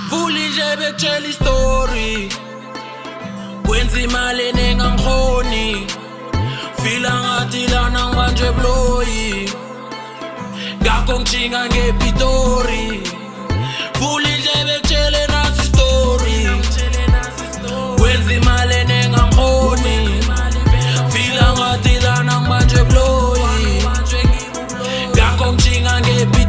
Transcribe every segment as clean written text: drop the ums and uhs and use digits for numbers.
Vuli nje bekutshela istory, wenza imali enengangikhoni, fila ngathi lana ngibanje bloyi, ngakho ngijinga ngePitori. Vuli nje bekutshele nasi istory, wenza imali enengangikhoni, fila ngathi lana ngibanje bloyi, ngakho ngijinga ngePitori.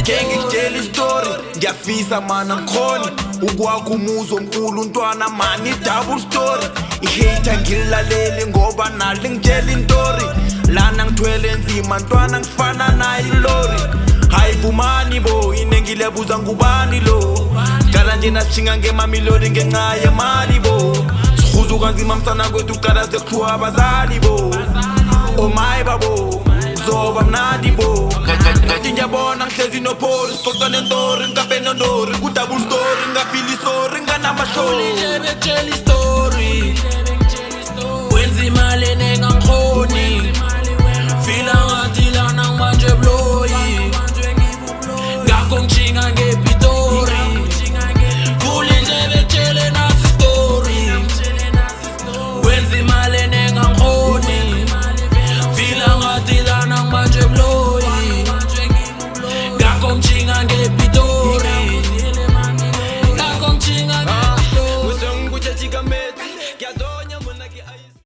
Ngikutshela istory, ngiyafisa mana ngikhoni ukwakha umuzi omkhulu ntwana mani double story. I-hater ngilaleli ngoba nali ngitshela intori, lana ngithwele nzima ntwana ngifana naye ilori. Hayi vumani bo, inengilebuza ngubani lo, qala nje nasishinga ngemamiliyoni ngenxa yemali bo. Sikhuzu kanzima msana kwethu qala sekuthiwa abazali bo. Oh my babo, zoba mnandi bo. Ngathi ngiyabona ngihlezi nopholi, sixoxa nentori, ngikape nondori, ku-double story, ngafili sorry, nganamashori. Vuli nje bekutshela